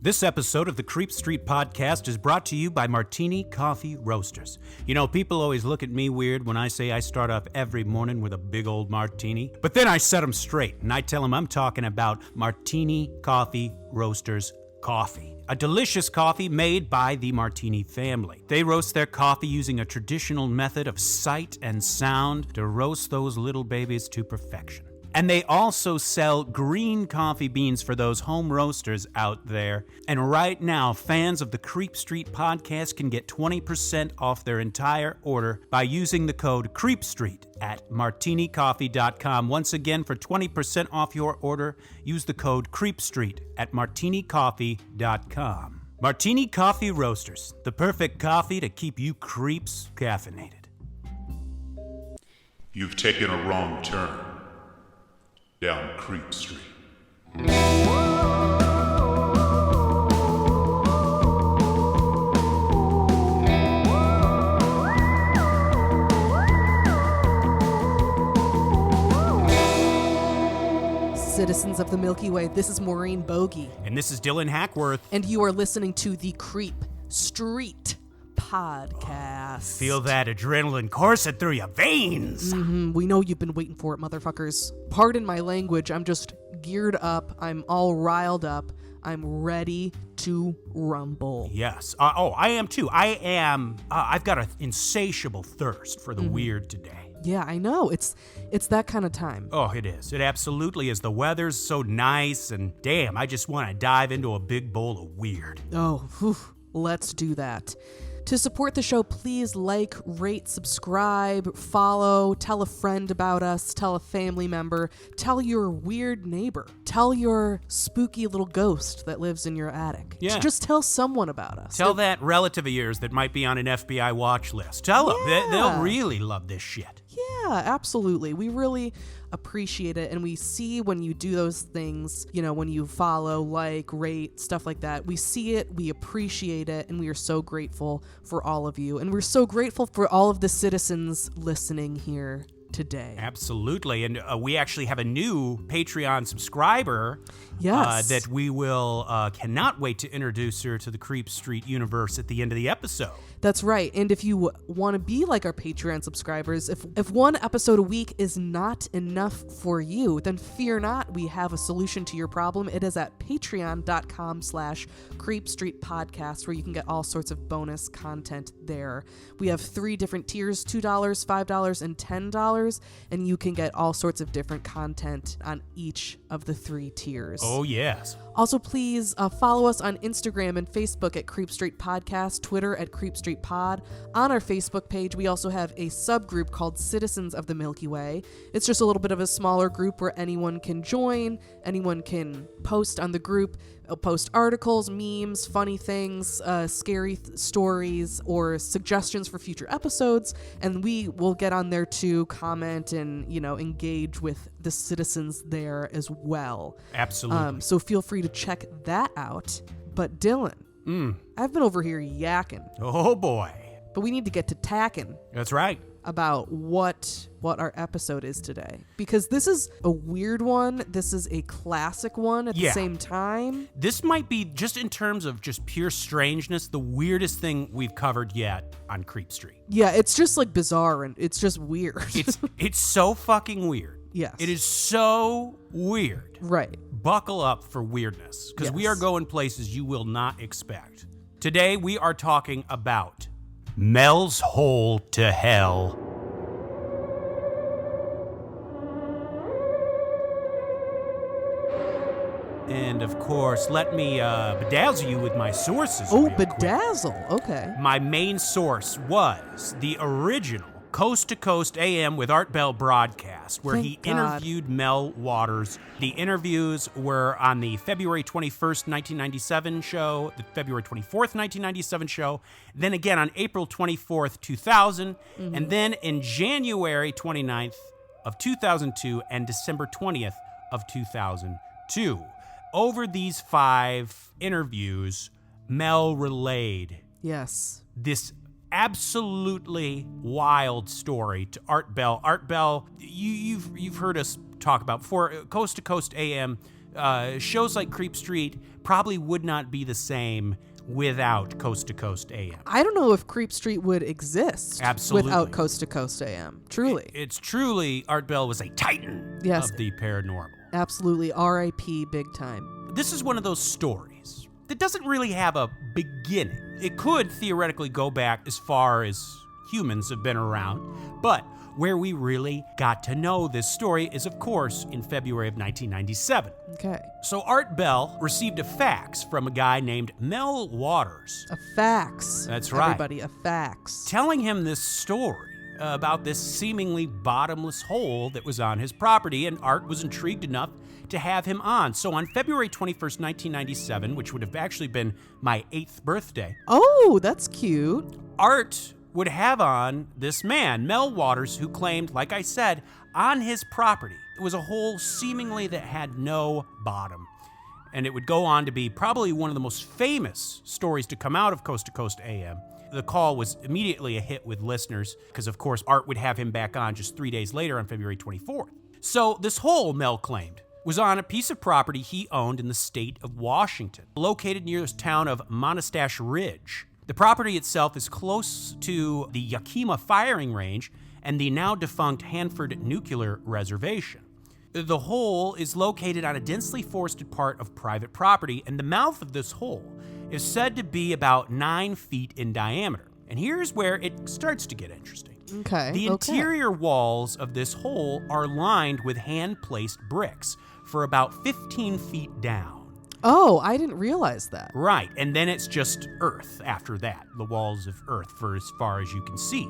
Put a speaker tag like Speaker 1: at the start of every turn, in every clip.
Speaker 1: This episode of the Creep Street Podcast is brought to you by Martini Coffee Roasters. You know, people always look at me weird when I say I start off every morning with a big old martini. But then I set them straight, and I tell them I'm talking about Martini Coffee Roasters coffee. A delicious coffee made by the Martini family. They roast their coffee using a traditional method of sight and sound to roast those little babies to perfection. And they also sell green coffee beans for those home roasters out there. And right now, fans of the Creep Street Podcast can get 20% off their entire order by using the code CREEPSTREET at martinicoffee.com. Once again, for 20% off your order, use the code CREEPSTREET at martinicoffee.com. Martini Coffee Roasters, the perfect coffee to keep you creeps caffeinated.
Speaker 2: You've taken a wrong turn down Creep Street.
Speaker 3: Citizens of the Milky Way, this is Maureen Bogey.
Speaker 1: And this is Dylan Hackworth.
Speaker 3: And you are listening to the Creep Street Podcast.
Speaker 1: Feel that adrenaline coursing through your veins.
Speaker 3: We know you've been waiting for it, motherfuckers. Pardon my language, I'm just geared up. I'm all riled up. I'm ready to rumble.
Speaker 1: Yes. I am too. I've got an insatiable thirst for the weird today.
Speaker 3: Yeah, I know. It's that kind of time.
Speaker 1: Oh, it is. It absolutely is. The weather's so nice, and damn, I just want to dive into a big bowl of weird.
Speaker 3: Oh, whew, let's do that. To support the show, please like, rate, subscribe, follow, tell a friend about us, tell a family member, tell your weird neighbor, tell your spooky little ghost that lives in your attic.
Speaker 1: Yeah.
Speaker 3: Just tell someone about us.
Speaker 1: Tell that relative of yours that might be on an FBI watch list. Tell them. They'll really love this shit.
Speaker 3: Yeah, absolutely. We really appreciate it, and we see when you do those things, you know, when you follow, like, rate, stuff like that. We see it, we appreciate it, and we are so grateful for all of you. And we're so grateful for all of the citizens listening here today.
Speaker 1: Absolutely. And we actually have a new Patreon subscriber that we will cannot wait to introduce her to the Creep Street universe at the end of the episode.
Speaker 3: That's right. And if you want to be like our Patreon subscribers, if one episode a week is not enough for you, then fear not. We have a solution to your problem. It is at patreon.com/creepstreetpodcast, where you can get all sorts of bonus content there. We have 3 different tiers, $2, $5, and $10, and you can get all sorts of different content on each of the 3 tiers.
Speaker 1: Oh, yes.
Speaker 3: Also, please follow us on Instagram and Facebook at Creep Street Podcast, Twitter at Creep Street Pod. On our Facebook page, we also have a subgroup called Citizens of the Milky Way. It's just a little bit of a smaller group where anyone can join, anyone can post on the group, post articles, memes, funny things, scary stories, or suggestions for future episodes, and we will get on there to comment and, you know, engage with the citizens there as well.
Speaker 1: Absolutely.
Speaker 3: So feel free to check that out. But Dylan, I've been over here yakking.
Speaker 1: Oh, boy.
Speaker 3: But we need to get to tacking.
Speaker 1: That's right.
Speaker 3: About what our episode is today. Because this is a weird one. This is a classic one at the same time.
Speaker 1: This might be, just in terms of just pure strangeness, the weirdest thing we've covered yet on Creep Street.
Speaker 3: Yeah, it's just like bizarre and it's just weird.
Speaker 1: It's so fucking weird.
Speaker 3: Yes.
Speaker 1: It is so weird.
Speaker 3: Right.
Speaker 1: Buckle up for weirdness, because we are going places you will not expect. Today we are talking about Mel's Hole to Hell. And of course, let me bedazzle you with my sources.
Speaker 3: Oh,
Speaker 1: real quick.
Speaker 3: bedazzle. Okay.
Speaker 1: My main source was the original Coast to Coast AM with Art Bell broadcast, where he interviewed Mel Waters. The interviews were on the February 21st, 1997 show, the February 24th, 1997 show, then again on April 24th, 2000, and then in January 29th of 2002 and December 20th of 2002. Over these 5 interviews, Mel relayed this absolutely wild story to Art Bell. Art Bell, you've heard us talk about before. Coast to Coast AM shows like Creep Street probably would not be the same without Coast to Coast AM.
Speaker 3: I don't know if Creep Street would exist
Speaker 1: Absolutely.
Speaker 3: without Coast to Coast AM. Truly.
Speaker 1: It's truly, Art Bell was a titan
Speaker 3: Yes.
Speaker 1: of the paranormal.
Speaker 3: Absolutely. R.I.P. big time.
Speaker 1: This is one of those stories that doesn't really have a beginning. It could theoretically go back as far as humans have been around, but where we really got to know this story is, of course, in February of 1997.
Speaker 3: Okay.
Speaker 1: So Art Bell received a fax from a guy named Mel Waters.
Speaker 3: A fax.
Speaker 1: That's right.
Speaker 3: Everybody, a fax.
Speaker 1: Telling him this story about this seemingly bottomless hole that was on his property, and Art was intrigued enough to have him on. So on February 21st, 1997, which would have actually been my 8th birthday.
Speaker 3: Oh, that's cute.
Speaker 1: Art would have on this man, Mel Waters, who claimed, like I said, on his property, it was a hole seemingly that had no bottom. And it would go on to be probably one of the most famous stories to come out of Coast to Coast AM. The call was immediately a hit with listeners, because of course Art would have him back on just 3 days later on February 24th. So this hole, Mel claimed, was on a piece of property he owned in the state of Washington, located near the town of Monastash Ridge. The property itself is close to the Yakima firing range and the now defunct Hanford Nuclear Reservation. The hole is located on a densely forested part of private property, and the mouth of this hole is said to be about 9 feet in diameter. And here's where it starts to get interesting.
Speaker 3: Okay.
Speaker 1: The interior walls of this hole are lined with hand-placed bricks for about 15 feet down.
Speaker 3: Oh, I didn't realize that.
Speaker 1: Right, and then it's just earth after that, the walls of earth for as far as you can see.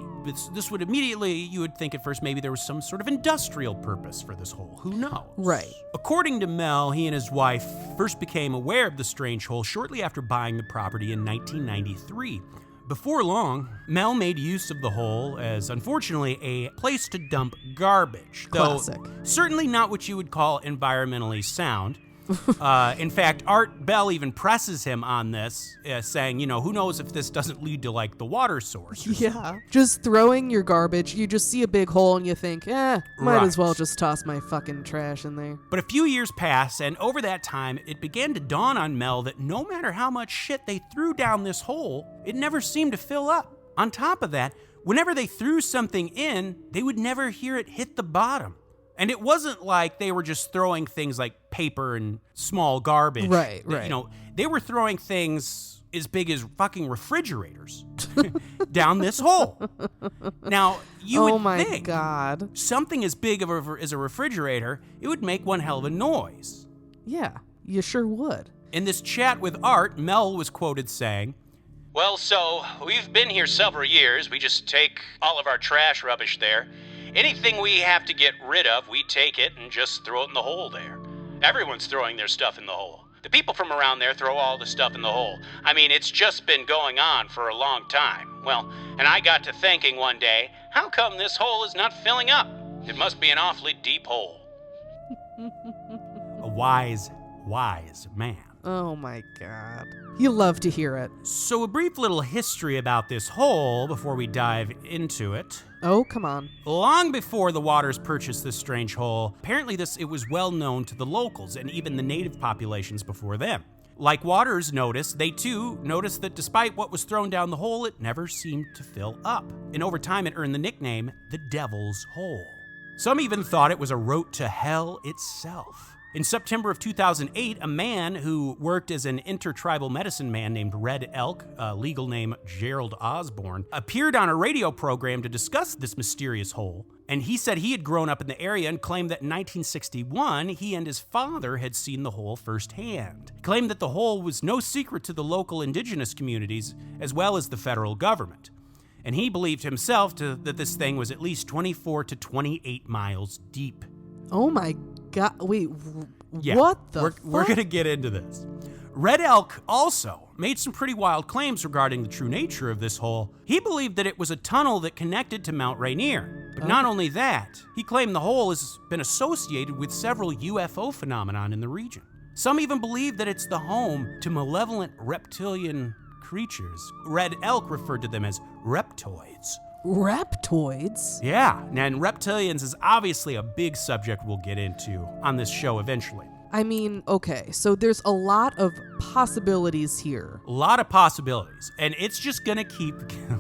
Speaker 1: This would immediately, you would think at first maybe there was some sort of industrial purpose for this hole. Who knows?
Speaker 3: Right.
Speaker 1: According to Mel, he and his wife first became aware of the strange hole shortly after buying the property in 1993. Before long, Mel made use of the hole as, unfortunately, a place to dump garbage.
Speaker 3: Classic.
Speaker 1: Though certainly not what you would call environmentally sound. In fact, Art Bell even presses him on this, saying, who knows if this doesn't lead to, like, the water source.
Speaker 3: Yeah. Just throwing your garbage, you just see a big hole and you think, might
Speaker 1: Right.
Speaker 3: as well just toss my fucking trash in there.
Speaker 1: But a few years pass, and over that time, it began to dawn on Mel that no matter how much shit they threw down this hole, it never seemed to fill up. On top of that, whenever they threw something in, they would never hear it hit the bottom. And it wasn't like they were just throwing things like paper and small garbage.
Speaker 3: Right.
Speaker 1: They were throwing things as big as fucking refrigerators down this hole. Now, you would think
Speaker 3: God.
Speaker 1: something as big as a refrigerator, it would make one hell of a noise.
Speaker 3: Yeah, you sure would.
Speaker 1: In this chat with Art, Mel was quoted saying, "Well, so we've been here several years. We just take all of our trash rubbish there. Anything we have to get rid of, we take it and just throw it in the hole there. Everyone's throwing their stuff in the hole. The people from around there throw all the stuff in the hole. I mean, it's just been going on for a long time. Well, and I got to thinking one day, how come this hole is not filling up? It must be an awfully deep hole." A wise man.
Speaker 3: Oh my God. You love to hear it.
Speaker 1: So a brief little history about this hole before we dive into it.
Speaker 3: Oh, come on.
Speaker 1: Long before the Waters purchased this strange hole, apparently it was well known to the locals and even the native populations before them. Like Waters noticed, they too noticed that despite what was thrown down the hole, it never seemed to fill up. And over time it earned the nickname the Devil's Hole. Some even thought it was a route to hell itself. In September of 2008, a man who worked as an intertribal medicine man named Red Elk, legal name Gerald Osborne, appeared on a radio program to discuss this mysterious hole. And he said he had grown up in the area and claimed that in 1961, he and his father had seen the hole firsthand. He claimed that the hole was no secret to the local indigenous communities as well as the federal government. And he believed himself that this thing was at least 24 to 28 miles deep.
Speaker 3: Oh my God. Wait,
Speaker 1: Yeah,
Speaker 3: what the fuck?
Speaker 1: We're going to get into this. Red Elk also made some pretty wild claims regarding the true nature of this hole. He believed that it was a tunnel that connected to Mount Rainier. But not only that, he claimed the hole has been associated with several UFO phenomenon in the region. Some even believe that it's the home to malevolent reptilian creatures. Red Elk referred to them as reptoids.
Speaker 3: Reptoids?
Speaker 1: Yeah, and reptilians is obviously a big subject we'll get into on this show eventually.
Speaker 3: I mean, okay, so there's a lot of possibilities here.
Speaker 1: A lot of possibilities. And it's just gonna keep,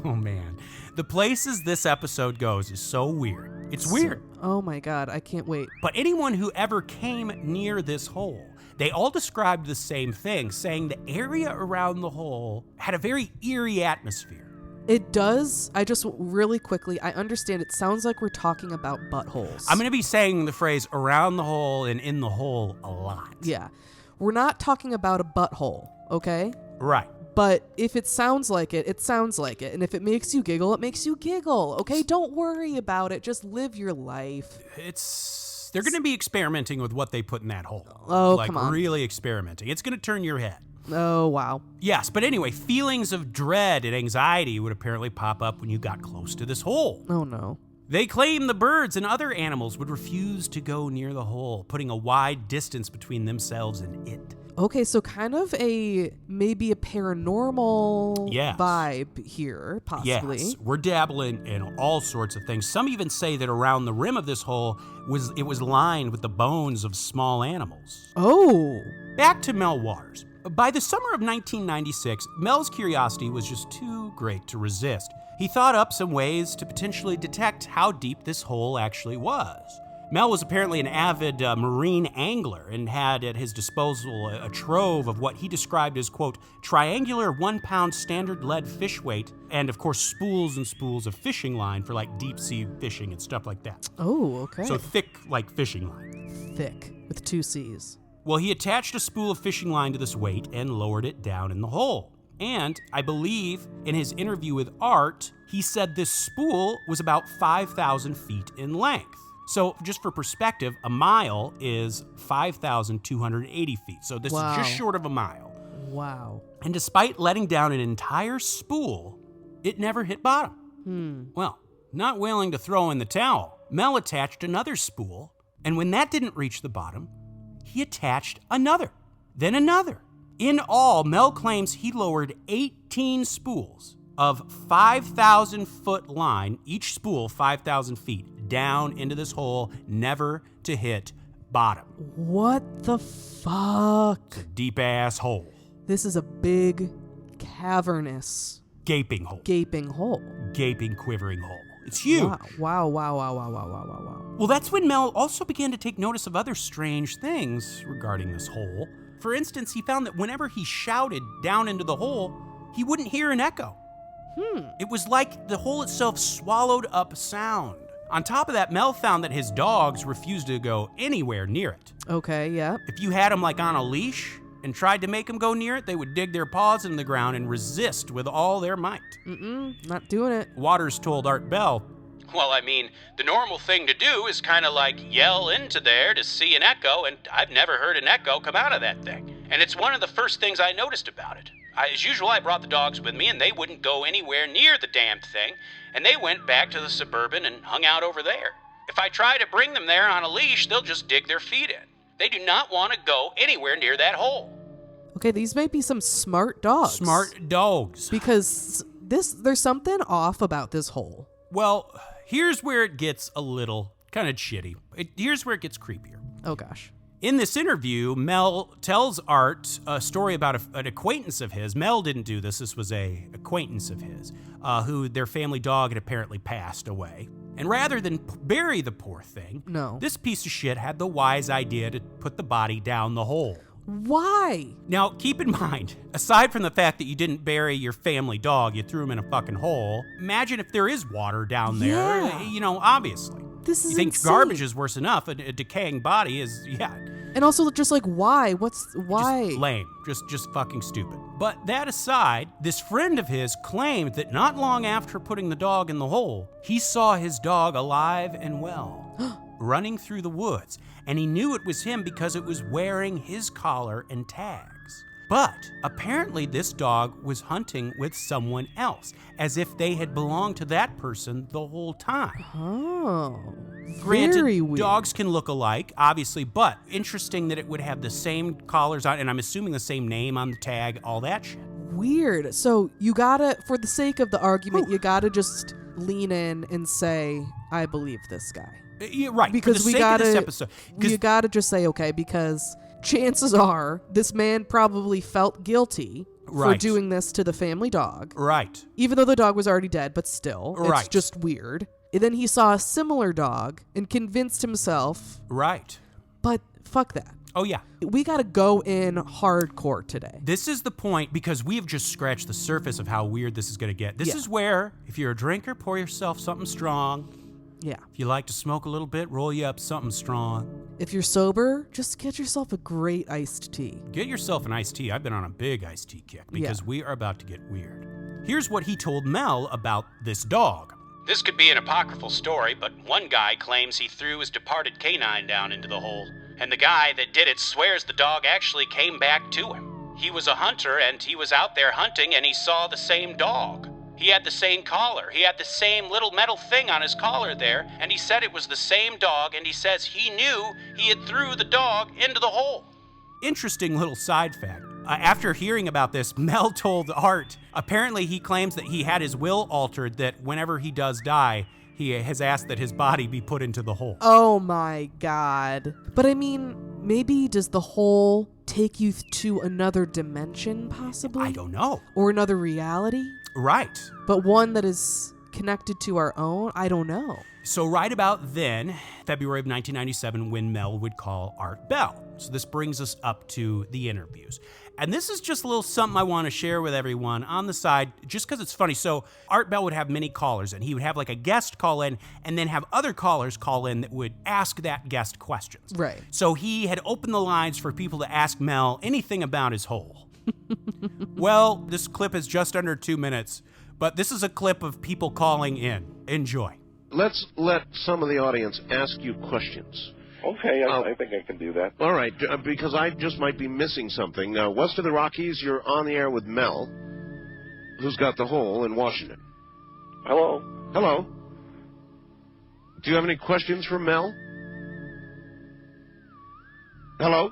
Speaker 1: oh man. The places this episode goes is so weird. It's weird.
Speaker 3: Oh my God, I can't wait.
Speaker 1: But anyone who ever came near this hole, they all described the same thing, saying the area around the hole had a very eerie atmosphere.
Speaker 3: It does. I just really quickly, I understand it sounds like we're talking about buttholes.
Speaker 1: I'm going to be saying the phrase around the hole and in the hole a lot.
Speaker 3: Yeah. We're not talking about a butthole, okay?
Speaker 1: Right.
Speaker 3: But if it sounds like it, it sounds like it. And if it makes you giggle, it makes you giggle, okay? Don't worry about it. Just live your life.
Speaker 1: They're going to be experimenting with what they put in that hole.
Speaker 3: Oh, come on.
Speaker 1: Like really experimenting. It's going to turn your head.
Speaker 3: Oh, wow.
Speaker 1: Yes, but anyway, feelings of dread and anxiety would apparently pop up when you got close to this hole.
Speaker 3: Oh, no.
Speaker 1: They claim the birds and other animals would refuse to go near the hole, putting a wide distance between themselves and it.
Speaker 3: Okay, so kind of maybe a paranormal vibe here, possibly.
Speaker 1: Yes, we're dabbling in all sorts of things. Some even say that around the rim of this hole it was lined with the bones of small animals.
Speaker 3: Oh.
Speaker 1: Back to Mel Waters. By the summer of 1996, Mel's curiosity was just too great to resist. He thought up some ways to potentially detect how deep this hole actually was. Mel was apparently an avid marine angler and had at his disposal a trove of what he described as, quote, triangular 1-pound standard lead fish weight, and of course spools and spools of fishing line for like deep sea fishing and stuff like that.
Speaker 3: Oh, okay.
Speaker 1: So thick like fishing line.
Speaker 3: Thick, with 2 C's.
Speaker 1: Well, he attached a spool of fishing line to this weight and lowered it down in the hole. And I believe in his interview with Art, he said this spool was about 5,000 feet in length. So just for perspective, a mile is 5,280 feet. So this is just short of a mile.
Speaker 3: Wow.
Speaker 1: And despite letting down an entire spool, it never hit bottom. Well, not willing to throw in the towel, Mel attached another spool, and when that didn't reach the bottom, he attached another, then another. In all, Mel claims he lowered 18 spools of 5,000-foot line, each spool 5,000 feet, down into this hole, never to hit bottom.
Speaker 3: What the fuck?
Speaker 1: It's a deep-ass hole.
Speaker 3: This is a big, cavernous...
Speaker 1: Gaping hole.
Speaker 3: Gaping hole.
Speaker 1: Gaping, quivering hole. It's huge.
Speaker 3: Wow.
Speaker 1: Well, that's when Mel also began to take notice of other strange things regarding this hole. For instance, he found that whenever he shouted down into the hole, he wouldn't hear an echo. It was like the hole itself swallowed up sound. On top of that, Mel found that his dogs refused to go anywhere near it.
Speaker 3: Okay, yeah.
Speaker 1: If you had them like on a leash and tried to make them go near it, they would dig their paws in the ground and resist with all their might.
Speaker 3: Not doing it.
Speaker 1: Waters told Art Bell, well, I mean, the normal thing to do is kind of like yell into there to see an echo, and I've never heard an echo come out of that thing. And it's one of the first things I noticed about it. As usual, I brought the dogs with me, and they wouldn't go anywhere near the damn thing, and they went back to the Suburban and hung out over there. If I try to bring them there on a leash, they'll just dig their feet in. They do not want to go anywhere near that hole.
Speaker 3: Okay, these might be some smart dogs.
Speaker 1: Smart dogs.
Speaker 3: Because there's something off about this hole.
Speaker 1: Well, here's where it gets a little kind of shitty. Here's where it gets creepier.
Speaker 3: Oh, gosh.
Speaker 1: In this interview, Mel tells Art a story about an acquaintance of his. Mel didn't do this. This was an acquaintance of his, who their family dog had apparently passed away. And rather than bury the poor thing, this piece of shit had the wise idea to put the body down the hole.
Speaker 3: Why?
Speaker 1: Now, keep in mind, aside from the fact that you didn't bury your family dog, you threw him in a fucking hole, imagine if there is water down there, obviously.
Speaker 3: This is
Speaker 1: You think
Speaker 3: insane.
Speaker 1: garbage is worse enough, a decaying body is,
Speaker 3: And also, just like, why? Why?
Speaker 1: Just lame. Just fucking stupid. But that aside, this friend of his claimed that not long after putting the dog in the hole, he saw his dog alive and well, running through the woods. And he knew it was him because it was wearing his collar and tags. But apparently this dog was hunting with someone else, as if they had belonged to that person the whole time.
Speaker 3: Oh,
Speaker 1: Granted,
Speaker 3: very weird.
Speaker 1: dogs can look alike, obviously, but interesting that it would have the same collars on, and I'm assuming the same name on the tag, all that shit.
Speaker 3: Weird. So you gotta, for the sake of the argument, you gotta just lean in and say, I believe this guy.
Speaker 1: Yeah, right.
Speaker 3: Because
Speaker 1: for the sake of this episode.
Speaker 3: you gotta just say, okay, because chances are this man probably felt guilty for
Speaker 1: Right.
Speaker 3: doing this to the family dog.
Speaker 1: Right.
Speaker 3: Even though the dog was already dead, but still, it's
Speaker 1: Right.
Speaker 3: just weird. And then he saw a similar dog and convinced himself,
Speaker 1: Right.
Speaker 3: but fuck that.
Speaker 1: Oh, yeah.
Speaker 3: We gotta go in hardcore today.
Speaker 1: This is the point, because we have just scratched the surface of how weird this is going to get. This
Speaker 3: Yeah.
Speaker 1: is where, if you're a drinker, pour yourself something strong.
Speaker 3: Yeah.
Speaker 1: If you like to smoke a little bit, roll you up something strong.
Speaker 3: If you're sober, just get yourself a great iced tea.
Speaker 1: Get yourself an iced tea. I've been on a big iced tea kick because we are about to get weird. Here's what he told Mel about this dog. This could be an apocryphal story, but one guy claims he threw his departed canine down into the hole, and the guy that did it swears the dog actually came back to him. He was a hunter, and he was out there hunting, and he saw the same dog. He had the same collar. He had the same little metal thing on his collar there, and he said it was the same dog, and he says he knew he had threw the dog into the hole. Interesting little side fact. After hearing about this, Mel told Art, apparently he claims that he had his will altered, that whenever he does die, he has asked that his body be put into the hole.
Speaker 3: Oh my god. But I mean, maybe does the hole take you to another dimension, possibly?
Speaker 1: I don't know.
Speaker 3: Or another reality?
Speaker 1: Right.
Speaker 3: But one that is connected to our own? I don't know.
Speaker 1: So right about then, February of 1997, when Mel would call Art Bell. So this brings us up to the interviews. And this is just a little something I want to share with everyone on the side, just because it's funny. So Art Bell would have many callers, and he would have like a guest call in, and then have other callers call in that would ask that guest questions.
Speaker 3: Right.
Speaker 1: So he had opened the lines for people to ask Mel anything about his hole. Well, this clip is just under 2 minutes, but this is a clip of people calling in. Enjoy.
Speaker 4: Let's let some of the audience ask you questions.
Speaker 5: Okay, I think I can do that.
Speaker 4: All right, because I just might be missing something. West of the Rockies, you're on the air with Mel, who's got the hole in Washington.
Speaker 5: Hello?
Speaker 4: Hello. Do you have any questions for Mel? Hello?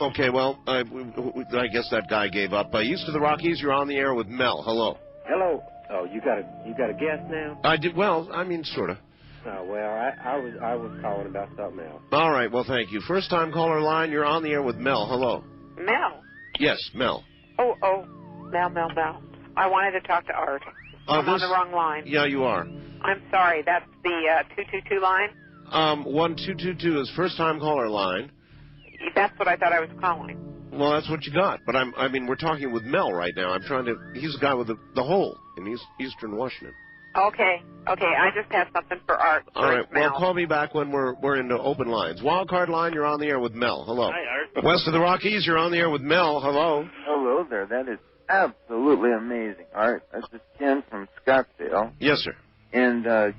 Speaker 4: Okay, well, I guess that guy gave up. East of the Rockies, you're on the air with Mel. Hello.
Speaker 6: Hello. Oh, you got a guest now?
Speaker 4: I did. Well, I mean, sort of.
Speaker 6: Oh, well, I was calling about something else.
Speaker 4: All right, well, thank you. First time caller line, you're on the air with Mel. Hello.
Speaker 7: Mel.
Speaker 4: Yes, Mel.
Speaker 7: Oh, Mel. I wanted to talk to Art. I'm on the wrong line.
Speaker 4: Yeah, you are.
Speaker 7: I'm sorry. That's the 222 line?
Speaker 4: 1222 is first time caller line.
Speaker 7: That's what I thought I was calling.
Speaker 4: Well, that's what you got. But we're talking with Mel right now. He's the guy with the hole in Eastern Washington.
Speaker 7: Okay. I just have something for Art.
Speaker 4: All right.
Speaker 7: Mel.
Speaker 4: Well, call me back when we're into open lines. Wildcard line, you're on the air with Mel. Hello.
Speaker 6: Hi, Art.
Speaker 4: West of the Rockies, you're on the air with Mel. Hello.
Speaker 8: Hello there. That is absolutely amazing, Art. This is Ken from Scottsdale.
Speaker 4: Yes, sir.
Speaker 8: And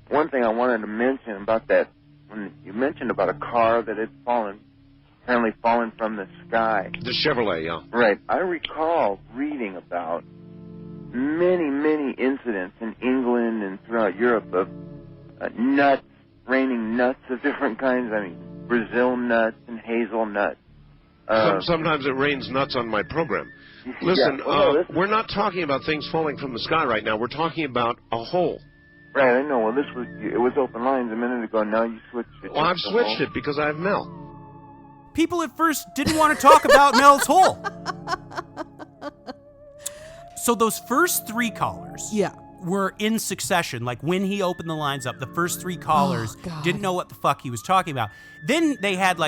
Speaker 8: one thing I wanted to mention about that, when you mentioned about a car that had apparently fallen from the sky.
Speaker 4: The Chevrolet, yeah.
Speaker 8: Right. I recall reading about many incidents in England and throughout Europe of nuts, raining nuts of different kinds. I mean, Brazil nuts and hazelnuts.
Speaker 4: Sometimes it rains nuts on my program. Listen,
Speaker 8: yeah,
Speaker 4: we're not talking about things falling from the sky right now. We're talking about a hole.
Speaker 8: Right, I know. Well, it was open lines a minute ago. Now you switched it.
Speaker 4: Well, I've switched it because I have Mel.
Speaker 1: People at first didn't want to talk about Mel's hole. So those first 3 callers were in succession. Like when he opened the lines up, the first 3 callers didn't know what the fuck he was talking about. Then they had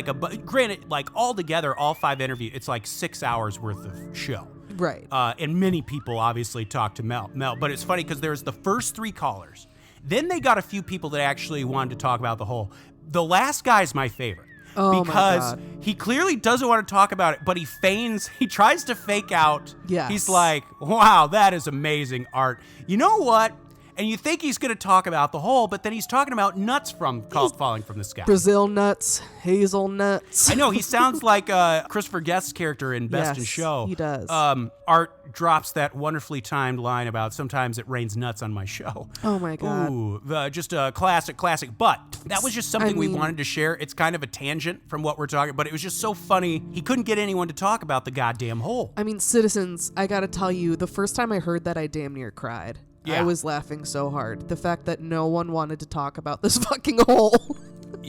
Speaker 1: granted, like all together, all 5 interviews, it's like 6 hours worth of show.
Speaker 3: Right.
Speaker 1: And many people obviously talked to Mel. But it's funny because there's the first 3 callers. Then they got a few people that actually wanted to talk about the hole. The last guy's my favorite.
Speaker 3: Oh,
Speaker 1: because he clearly doesn't want to talk about it, but he tries to fake out.
Speaker 3: Yes.
Speaker 1: He's like, wow, that is amazing art. You know what? And you think he's going to talk about the hole, but then he's talking about nuts falling from the sky.
Speaker 3: Brazil nuts, hazelnuts.
Speaker 1: I know, he sounds like Christopher Guest's character in Best in Show.
Speaker 3: He does.
Speaker 1: Art drops that wonderfully timed line about sometimes it rains nuts on my show.
Speaker 3: Oh my God.
Speaker 1: Ooh, just a classic. But that was just something we wanted to share. It's kind of a tangent from what we're talking, but it was just so funny. He couldn't get anyone to talk about the goddamn hole.
Speaker 3: I mean, citizens, I gotta tell you, the first time I heard that, I damn near cried. Yeah. I was laughing so hard. The fact that no one wanted to talk about this fucking hole.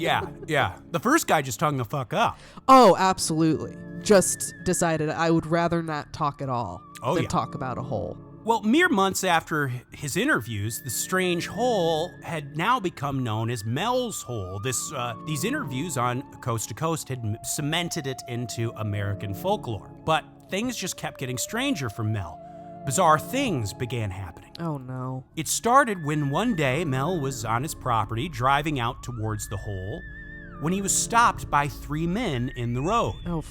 Speaker 1: Yeah. The first guy just hung the fuck up.
Speaker 3: Oh, absolutely. Just decided I would rather not talk at all than talk about a hole.
Speaker 1: Well, mere months after his interviews, the strange hole had now become known as Mel's Hole. These interviews on Coast to Coast had cemented it into American folklore. But things just kept getting stranger for Mel. Bizarre things began happening.
Speaker 3: Oh, no.
Speaker 1: It started when one day Mel was on his property driving out towards the hole when he was stopped by 3 men in the road.
Speaker 3: Oh,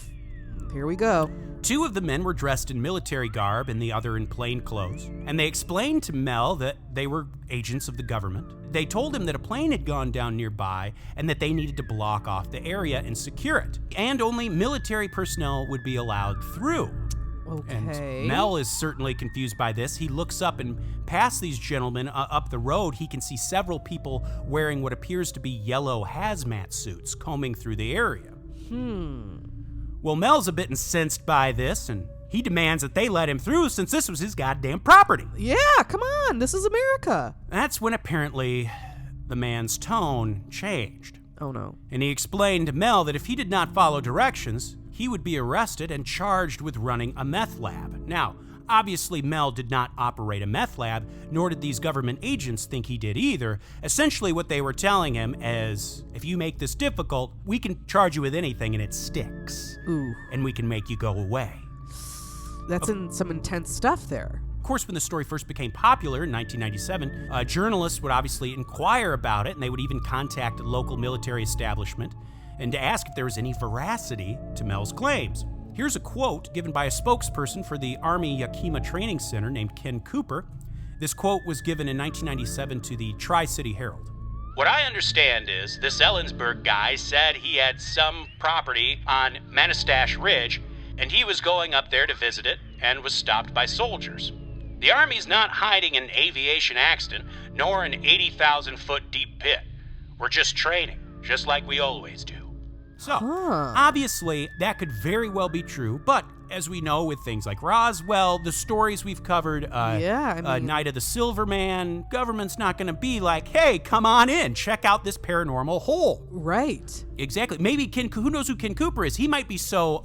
Speaker 3: here we go.
Speaker 1: 2 of the men were dressed in military garb and the other in plain clothes, and they explained to Mel that they were agents of the government. They told him that a plane had gone down nearby and that they needed to block off the area and secure it, and only military personnel would be allowed through.
Speaker 3: Okay.
Speaker 1: And Mel is certainly confused by this. He looks up and past these gentlemen up the road, he can see several people wearing what appears to be yellow hazmat suits combing through the area. Well, Mel's a bit incensed by this, and he demands that they let him through since this was his goddamn property.
Speaker 3: Yeah, come on, this is America.
Speaker 1: That's when apparently the man's tone changed.
Speaker 3: Oh, no.
Speaker 1: And he explained to Mel that if he did not follow directions, he would be arrested and charged with running a meth lab. Now, obviously Mel did not operate a meth lab, nor did these government agents think he did either. Essentially what they were telling him is, if you make this difficult, we can charge you with anything and it sticks.
Speaker 3: Ooh.
Speaker 1: And we can make you go away.
Speaker 3: That's some intense stuff there.
Speaker 1: Of course, when the story first became popular in 1997, journalists would obviously inquire about it, and they would even contact a local military establishment and to ask if there was any veracity to Mel's claims. Here's a quote given by a spokesperson for the Army Yakima Training Center named Ken Cooper. This quote was given in 1997 to the Tri-City Herald. What I understand is this Ellensburg guy said he had some property on Manistash Ridge, and he was going up there to visit it and was stopped by soldiers. The Army's not hiding an aviation accident, nor an 80,000-foot deep pit. We're just training, just like we always do. So, obviously, that could very well be true, but as we know with things like Roswell, the stories we've covered, Night of the Silver Man, government's not going to be like, hey, come on in, check out this paranormal hole.
Speaker 3: Right.
Speaker 1: Exactly. Maybe who knows who Ken Cooper is? He might be so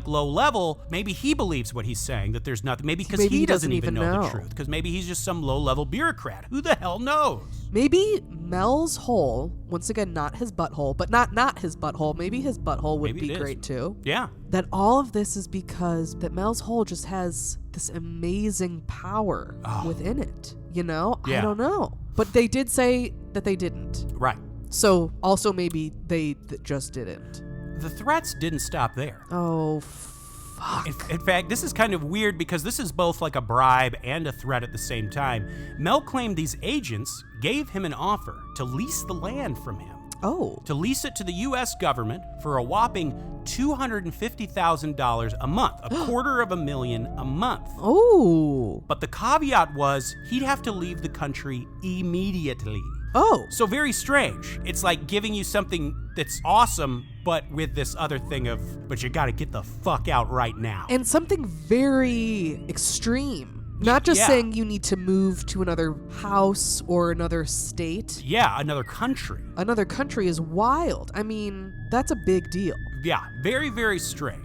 Speaker 1: low level, maybe he believes what he's saying, that there's nothing. Maybe because he doesn't even know the truth, because maybe he's just some low-level bureaucrat. Who the hell knows?
Speaker 3: Maybe Mel's hole, once again, not his butthole, but not his butthole. Maybe his butthole would be great too.
Speaker 1: Yeah.
Speaker 3: That all of this is because that Mel's hole just has this amazing power within it. You know?
Speaker 1: Yeah.
Speaker 3: I don't know. But they did say that they didn't.
Speaker 1: Right.
Speaker 3: So also maybe they just didn't.
Speaker 1: The threats didn't stop there.
Speaker 3: Oh, fuck.
Speaker 1: In fact, this is kind of weird because this is both like a bribe and a threat at the same time. Mel claimed these agents gave him an offer to lease the land from him.
Speaker 3: Oh.
Speaker 1: To lease it to the U.S. government for a whopping $250,000 a month, $250,000 a month.
Speaker 3: Oh.
Speaker 1: But the caveat was he'd have to leave the country immediately.
Speaker 3: Oh.
Speaker 1: So very strange. It's like giving you something that's awesome, but with this other thing of, but you gotta get the fuck out right now.
Speaker 3: And something very extreme. Not just saying you need to move to another house or another state.
Speaker 1: Yeah, another country.
Speaker 3: Another country is wild. I mean, that's a big deal.
Speaker 1: Yeah, very, very strange.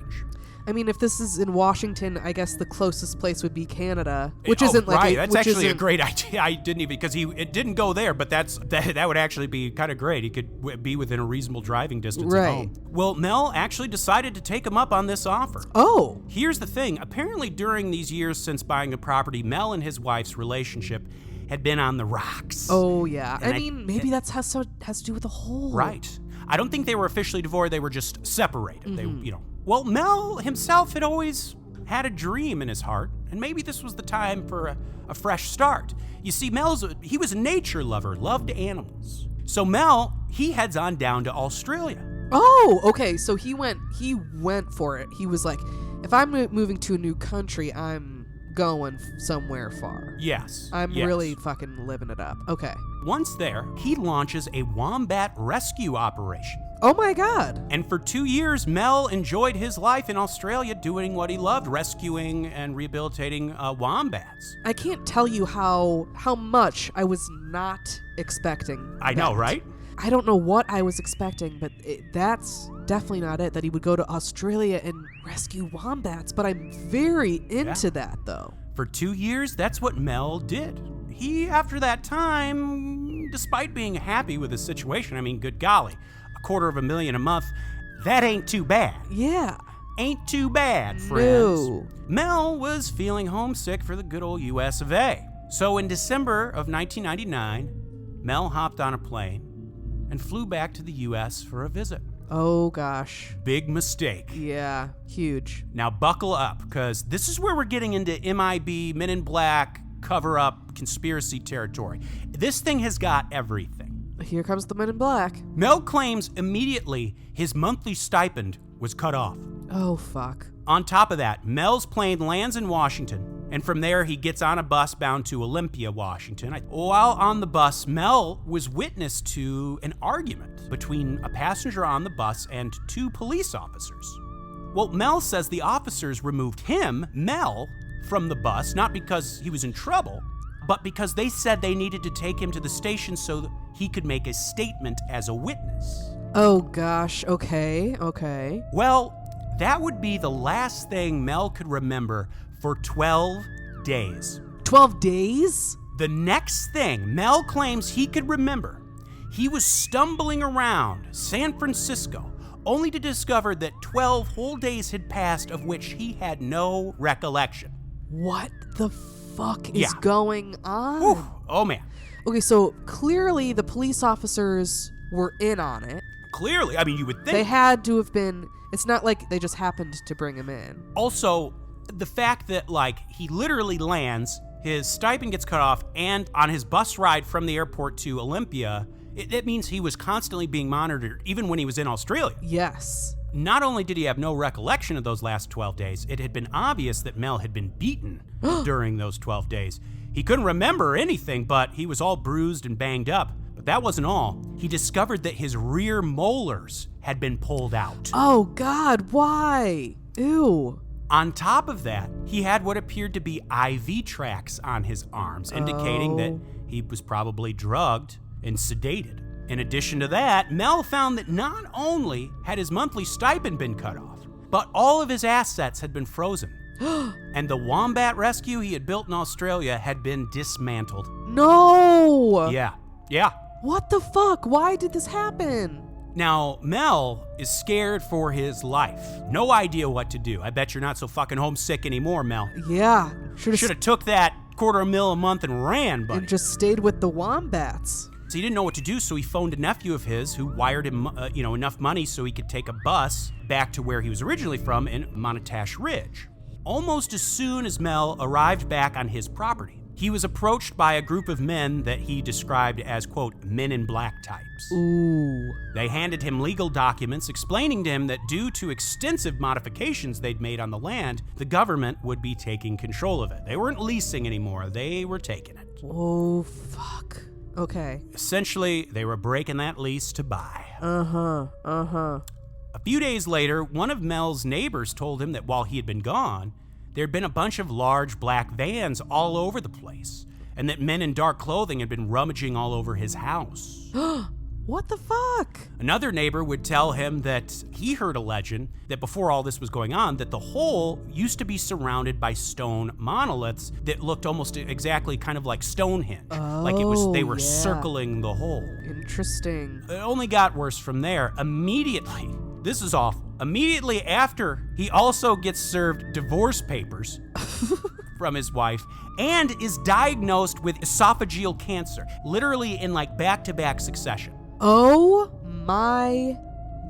Speaker 3: I mean, if this is in Washington, I guess the closest place would be Canada, which isn't like
Speaker 1: right. That's actually a great idea. I didn't even because it didn't go there, but that would actually be kind of great. He could be within a reasonable driving distance of home. Well, Mel actually decided to take him up on this offer.
Speaker 3: Oh.
Speaker 1: Here's the thing. Apparently, during these years since buying the property, Mel and his wife's relationship had been on the rocks.
Speaker 3: Oh yeah. I mean, maybe that has to do with the whole.
Speaker 1: Right. I don't think they were officially divorced. They were just separated. They, Well, Mel himself had always had a dream in his heart, and maybe this was the time for a fresh start. You see, he was a nature lover, loved animals. So Mel, he heads on down to Australia.
Speaker 3: Oh, okay. So he went for it. He was like, if I'm moving to a new country, I'm going somewhere far.
Speaker 1: Yes.
Speaker 3: I'm really fucking living it up. Okay.
Speaker 1: Once there, he launches a wombat rescue operation.
Speaker 3: Oh my God.
Speaker 1: And for 2 years, Mel enjoyed his life in Australia doing what he loved, rescuing and rehabilitating wombats.
Speaker 3: I can't tell you how much I was not expecting
Speaker 1: I know, right?
Speaker 3: I don't know what I was expecting, but that's definitely not it, that he would go to Australia and rescue wombats. But I'm very into that, though.
Speaker 1: For 2 years, that's what Mel did. He, after that time, despite being happy with his situation, I mean, good golly, $250,000 a month, that ain't too bad.
Speaker 3: Yeah.
Speaker 1: Ain't too bad, friends.
Speaker 3: No.
Speaker 1: Mel was feeling homesick for the good old US of A. So in December of 1999, Mel hopped on a plane and flew back to the US for a visit.
Speaker 3: Oh, gosh.
Speaker 1: Big mistake.
Speaker 3: Yeah, huge.
Speaker 1: Now buckle up, because this is where we're getting into MIB, Men in Black, cover-up, conspiracy territory. This thing has got everything.
Speaker 3: Here comes the Men in Black.
Speaker 1: Mel claims immediately his monthly stipend was cut off.
Speaker 3: Oh, fuck.
Speaker 1: On top of that, Mel's plane lands in Washington, and from there he gets on a bus bound to Olympia, Washington. While on the bus, Mel was witness to an argument between a passenger on the bus and 2 police officers. Well, Mel says the officers removed him, Mel, from the bus, not because he was in trouble, but because they said they needed to take him to the station so that he could make a statement as a witness.
Speaker 3: Oh, gosh. Okay.
Speaker 1: Well, that would be the last thing Mel could remember for 12 days.
Speaker 3: 12 days?
Speaker 1: The next thing Mel claims he could remember, he was stumbling around San Francisco, only to discover that 12 whole days had passed of which he had no recollection.
Speaker 3: What the fuck is going on?
Speaker 1: Whew. Oh, man.
Speaker 3: Okay, so clearly the police officers were in on it.
Speaker 1: Clearly. I mean, you would think.
Speaker 3: They had to have been. It's not like they just happened to bring him in.
Speaker 1: Also, the fact that, like, he literally lands, his stipend gets cut off, and on his bus ride from the airport to Olympia, it means he was constantly being monitored, even when he was in Australia.
Speaker 3: Yes.
Speaker 1: Not only did he have no recollection of those last 12 days, it had been obvious that Mel had been beaten during those 12 days. He couldn't remember anything, but he was all bruised and banged up. But that wasn't all. He discovered that his rear molars had been pulled out.
Speaker 3: Oh, God, why? Ew.
Speaker 1: On top of that, he had what appeared to be IV tracks on his arms, indicating that he was probably drugged and sedated. In addition to that, Mel found that not only had his monthly stipend been cut off, but all of his assets had been frozen. And the wombat rescue he had built in Australia had been dismantled.
Speaker 3: No!
Speaker 1: Yeah.
Speaker 3: What the fuck? Why did this happen?
Speaker 1: Now, Mel is scared for his life. No idea what to do. I bet you're not so fucking homesick anymore, Mel.
Speaker 3: Yeah.
Speaker 1: Should have took that $250,000 a month and ran, buddy.
Speaker 3: And just stayed with the wombats.
Speaker 1: So he didn't know what to do, so he phoned a nephew of his who wired him, enough money so he could take a bus back to where he was originally from in Montash Ridge. Almost as soon as Mel arrived back on his property, he was approached by a group of men that he described as, quote, Men in Black types.
Speaker 3: Ooh.
Speaker 1: They handed him legal documents explaining to him that due to extensive modifications they'd made on the land, the government would be taking control of it. They weren't leasing anymore, they were taking it.
Speaker 3: Oh, fuck. Okay.
Speaker 1: Essentially, they were breaking that lease to buy.
Speaker 3: Uh-huh.
Speaker 1: A few days later, one of Mel's neighbors told him that while he had been gone, there had been a bunch of large black vans all over the place, and that men in dark clothing had been rummaging all over his house.
Speaker 3: What the fuck?
Speaker 1: Another neighbor would tell him that he heard a legend that before all this was going on, that the hole used to be surrounded by stone monoliths that looked almost exactly kind of like Stonehenge. They were circling the hole.
Speaker 3: Interesting.
Speaker 1: It only got worse from there. Immediately, this is awful. Immediately after, he also gets served divorce papers from his wife and is diagnosed with esophageal cancer, literally in like back-to-back succession.
Speaker 3: Oh my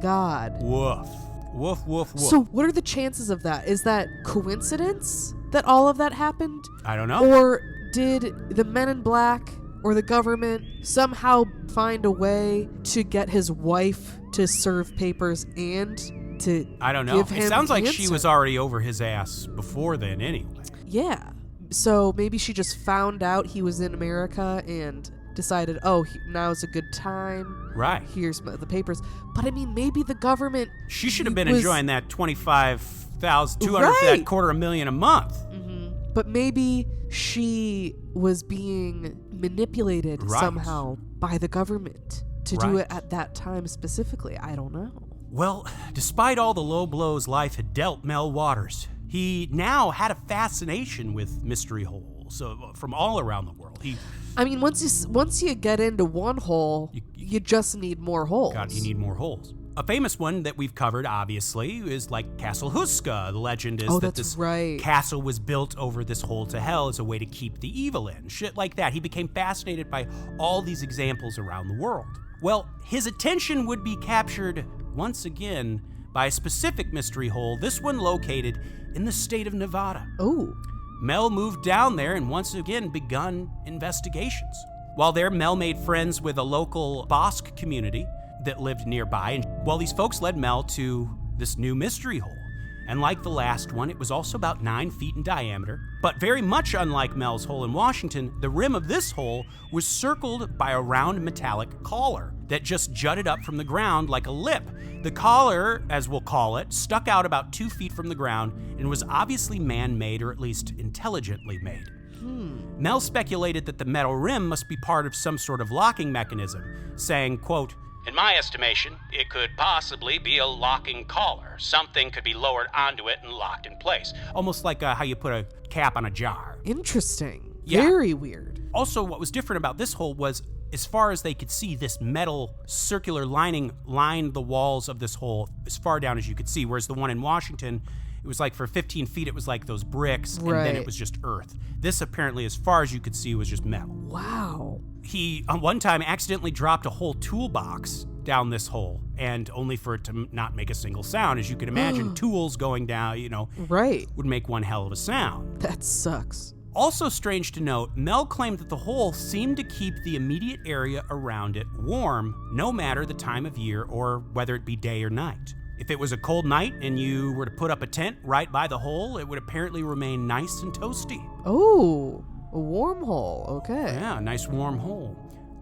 Speaker 3: God.
Speaker 1: Woof. Woof, woof, woof.
Speaker 3: So what are the chances of that? Is that coincidence that all of that happened?
Speaker 1: I don't know.
Speaker 3: Or did the Men in Black or the government somehow find a way to get his wife to serve papers and to
Speaker 1: I don't know.
Speaker 3: give him
Speaker 1: It sounds like
Speaker 3: cancer?
Speaker 1: she was already over his ass before then anyway.
Speaker 3: Yeah. So maybe she just found out he was in America and decided, now's a good time.
Speaker 1: Right.
Speaker 3: Here's the papers. But I mean, maybe the government...
Speaker 1: She should have been enjoying that $25,200, that $250,000 a month.
Speaker 3: Mm-hmm. But maybe she was being manipulated somehow by the government to do it at that time specifically? I don't know.
Speaker 1: Well, despite all the low blows life had dealt Mel Waters, he now had a fascination with mystery holes from all around the world.
Speaker 3: I mean, once you get into one hole, you just need more holes.
Speaker 1: God, you need more holes. A famous one that we've covered, obviously, is like Castle Huska. The legend is that this castle was built over this hole to hell as a way to keep the evil in. Shit like that. He became fascinated by all these examples around the world. Well, his attention would be captured once again by a specific mystery hole, this one located in the state of Nevada.
Speaker 3: Oh.
Speaker 1: Mel moved down there and once again begun investigations. While there, Mel made friends with a local Basque community that lived nearby, and these folks led Mel to this new mystery hole. And like the last one, it was also about 9 feet in diameter. But very much unlike Mel's hole in Washington, the rim of this hole was circled by a round metallic collar that just jutted up from the ground like a lip. The collar, as we'll call it, stuck out about 2 feet from the ground and was obviously man-made, or at least intelligently made. Mel speculated that the metal rim must be part of some sort of locking mechanism, saying, quote, "In my estimation, it could possibly be a locking collar. Something could be lowered onto it and locked in place. Almost like how you put a cap on a jar."
Speaker 3: Interesting.
Speaker 1: Yeah.
Speaker 3: Very weird.
Speaker 1: Also, what was different about this hole was, as far as they could see, this metal circular lining lined the walls of this hole as far down as you could see, whereas the one in Washington, it was like for 15 feet, it was like those bricks, and then it was just earth. This apparently, as far as you could see, was just metal.
Speaker 3: Wow.
Speaker 1: He, one time, accidentally dropped a whole toolbox down this hole, and only for it to not make a single sound. As you can imagine, tools going down, would make one hell of a sound.
Speaker 3: That sucks.
Speaker 1: Also strange to note, Mel claimed that the hole seemed to keep the immediate area around it warm, no matter the time of year or whether it be day or night. If it was a cold night and you were to put up a tent right by the hole, it would apparently remain nice and toasty.
Speaker 3: Oh, a warm hole, okay.
Speaker 1: Yeah, a nice warm hole.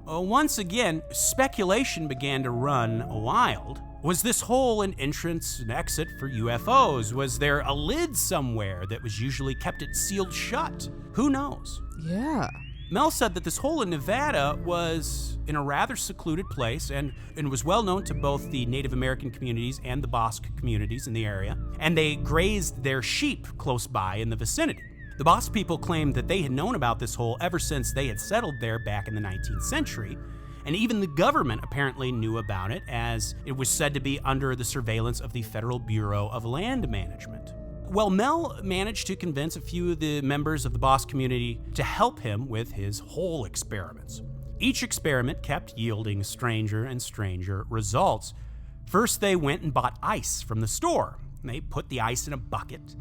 Speaker 1: Once again, speculation began to run wild. Was this hole an entrance and exit for UFOs? Was there a lid somewhere that was usually kept it sealed shut? Who knows?
Speaker 3: Yeah.
Speaker 1: Mel said that this hole in Nevada was in a rather secluded place and was well known to both the Native American communities and the Basque communities in the area, and they grazed their sheep close by in the vicinity. The Basque people claimed that they had known about this hole ever since they had settled there back in the 19th century, and even the government apparently knew about it, as it was said to be under the surveillance of the Federal Bureau of Land Management. Well, Mel managed to convince a few of the members of the Basque community to help him with his hole experiments. Each experiment kept yielding stranger and stranger results. First, they went and bought ice from the store. They put the ice in a bucket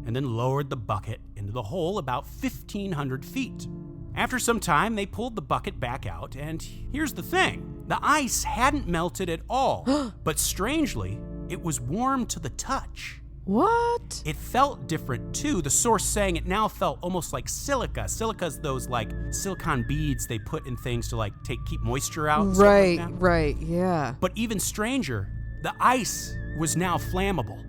Speaker 1: and then lowered the bucket into the hole about 1,500 feet. After some time, they pulled the bucket back out, and here's the thing. The ice hadn't melted at all, but strangely, it was warm to the touch.
Speaker 3: What?
Speaker 1: It felt different too. The source saying it now felt almost like silica. Silica's those like silicon beads they put in things to keep moisture out.
Speaker 3: Right, right, yeah.
Speaker 1: But even stranger, the ice was now flammable.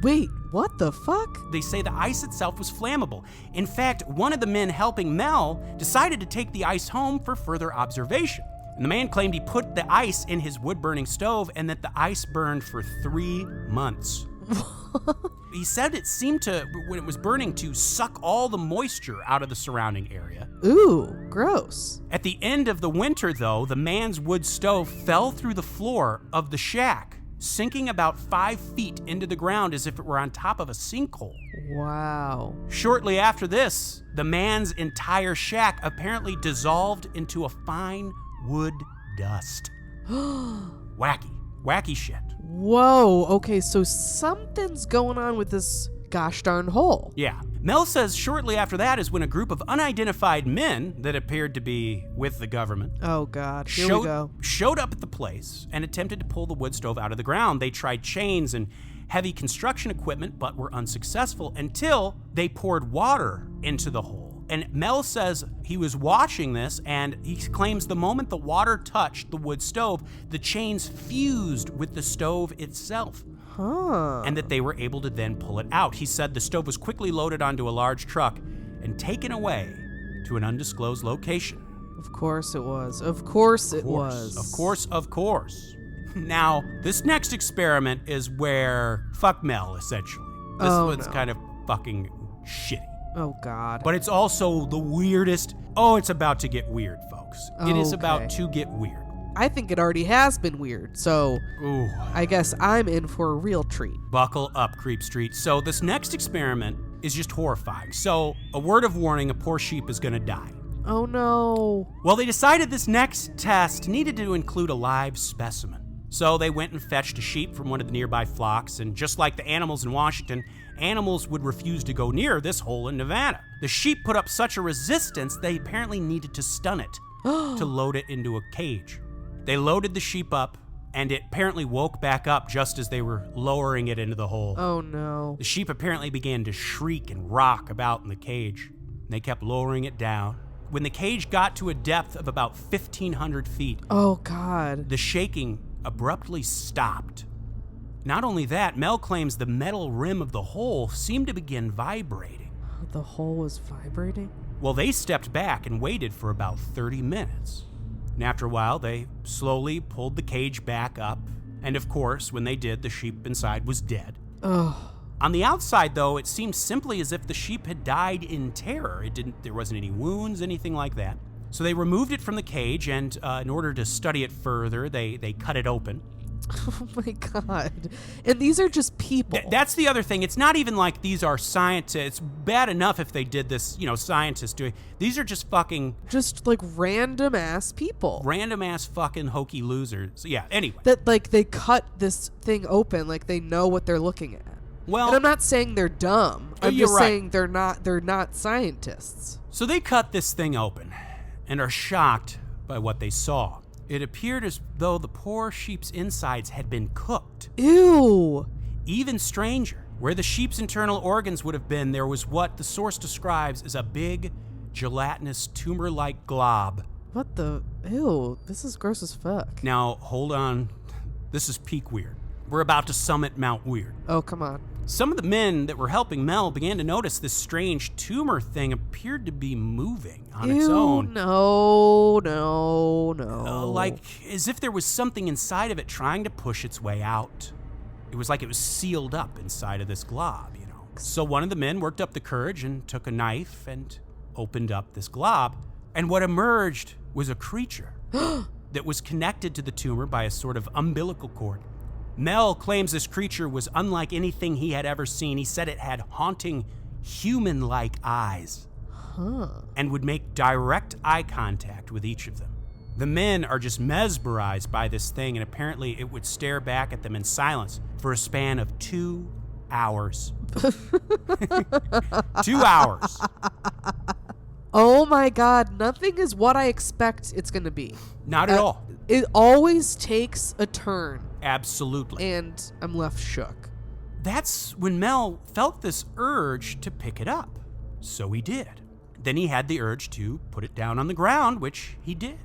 Speaker 3: Wait, what the fuck?
Speaker 1: They say the ice itself was flammable. In fact, one of the men helping Mel decided to take the ice home for further observation. And the man claimed he put the ice in his wood-burning stove and that the ice burned for 3 months. He said it seemed to, when it was burning, to suck all the moisture out of the surrounding area.
Speaker 3: Ooh, gross.
Speaker 1: At the end of the winter, though, the man's wood stove fell through the floor of the shack, sinking about 5 feet into the ground as if it were on top of a sinkhole.
Speaker 3: Wow.
Speaker 1: Shortly after this, the man's entire shack apparently dissolved into a fine wood dust. Wacky shit.
Speaker 3: Whoa, okay, so something's going on with this gosh darn hole.
Speaker 1: Yeah. Mel says shortly after that is when a group of unidentified men that appeared to be with the government
Speaker 3: oh god, here we go.
Speaker 1: Showed up at the place and attempted to pull the wood stove out of the ground. They tried chains and heavy construction equipment but were unsuccessful until they poured water into the hole. And Mel says he was watching this, and he claims the moment the water touched the wood stove, the chains fused with the stove itself. And that they were able to then pull it out. He said the stove was quickly loaded onto a large truck and taken away to an undisclosed location.
Speaker 3: Of course it was. Of course it was.
Speaker 1: Of course. Now, this next experiment is where fuck Mel, essentially. This one's kind of fucking shitty.
Speaker 3: Oh, God.
Speaker 1: But it's also the weirdest. Oh, it's about to get weird, folks. It is about to get weird.
Speaker 3: I think it already has been weird, so
Speaker 1: Ooh.
Speaker 3: I guess I'm in for a real treat.
Speaker 1: Buckle up, Creep Street. So this next experiment is just horrifying. So, a word of warning, a poor sheep is gonna die.
Speaker 3: Oh, no.
Speaker 1: Well, they decided this next test needed to include a live specimen. So they went and fetched a sheep from one of the nearby flocks, and just like the animals in Washington, animals would refuse to go near this hole in Nevada. The sheep put up such a resistance, they apparently needed to stun it to load it into a cage. They loaded the sheep up, and it apparently woke back up just as they were lowering it into the hole.
Speaker 3: Oh, no.
Speaker 1: The sheep apparently began to shriek and rock about in the cage. They kept lowering it down. When the cage got to a depth of about 1,500 feet,
Speaker 3: oh, God,
Speaker 1: the shaking abruptly stopped. Not only that, Mel claims the metal rim of the hole seemed to begin vibrating.
Speaker 3: The hole was vibrating?
Speaker 1: Well, they stepped back and waited for about 30 minutes. And after a while, they slowly pulled the cage back up. And of course, when they did, the sheep inside was dead.
Speaker 3: Ugh.
Speaker 1: On the outside, though, it seemed simply as if the sheep had died in terror. There wasn't any wounds, anything like that. So they removed it from the cage, and in order to study it further, they cut it open.
Speaker 3: Oh, my God. And these are just people.
Speaker 1: That's the other thing. It's not even like these are scientists. It's bad enough if they did this, scientists doing. These are just fucking...
Speaker 3: just, like, random-ass people.
Speaker 1: Random-ass fucking hokey losers. Yeah, anyway.
Speaker 3: That, like, they cut this thing open like they know what they're looking at.
Speaker 1: Well...
Speaker 3: and I'm not saying they're dumb. I'm
Speaker 1: you're
Speaker 3: just
Speaker 1: right.
Speaker 3: saying they're not scientists.
Speaker 1: So they cut this thing open and are shocked by what they saw. It appeared as though the poor sheep's insides had been cooked.
Speaker 3: Ew.
Speaker 1: Even stranger, where the sheep's internal organs would have been, there was what the source describes as a big, gelatinous, tumor-like glob.
Speaker 3: What the? Ew. This is gross as fuck.
Speaker 1: Now, hold on. This is peak weird. We're about to summit Mount Weird.
Speaker 3: Oh, come on.
Speaker 1: Some of the men that were helping Mel began to notice this strange tumor thing appeared to be moving on its own.
Speaker 3: No.
Speaker 1: Like as if there was something inside of it trying to push its way out. It was like it was sealed up inside of this glob, So one of the men worked up the courage and took a knife and opened up this glob. And what emerged was a creature that was connected to the tumor by a sort of umbilical cord. Mel claims this creature was unlike anything he had ever seen. He said it had haunting, human-like eyes and would make direct eye contact with each of them. The men are just mesmerized by this thing, and apparently it would stare back at them in silence for a span of 2 hours. 2 hours.
Speaker 3: Oh my God, nothing is what I expect it's going to be.
Speaker 1: Not at all.
Speaker 3: It always takes a turn.
Speaker 1: Absolutely.
Speaker 3: And I'm left shook.
Speaker 1: That's when Mel felt this urge to pick it up. So he did. Then he had the urge to put it down on the ground, which he did.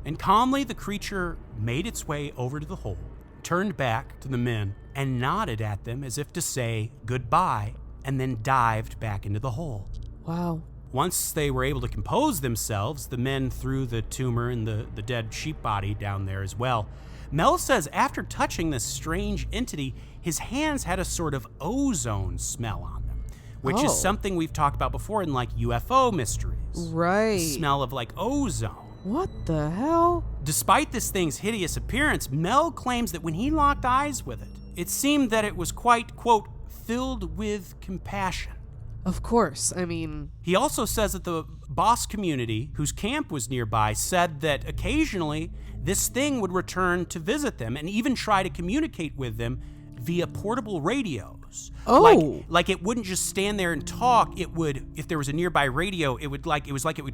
Speaker 1: And calmly the creature made its way over to the hole, turned back to the men, and nodded at them as if to say goodbye, and then dived back into the hole.
Speaker 3: Wow.
Speaker 1: Once they were able to compose themselves, the men threw the tumor and the dead sheep body down there as well. Mel says after touching this strange entity, his hands had a sort of ozone smell on them, which is something we've talked about before in like UFO mysteries.
Speaker 3: Right.
Speaker 1: The smell of like ozone.
Speaker 3: What the hell?
Speaker 1: Despite this thing's hideous appearance, Mel claims that when he locked eyes with it, it seemed that it was quite, quote, filled with compassion.
Speaker 3: Of course, I mean...
Speaker 1: He also says that the Boss community, whose camp was nearby, said that occasionally this thing would return to visit them and even try to communicate with them via portable radios.
Speaker 3: Oh.
Speaker 1: Like it wouldn't just stand there and talk. It would, if there was a nearby radio, it would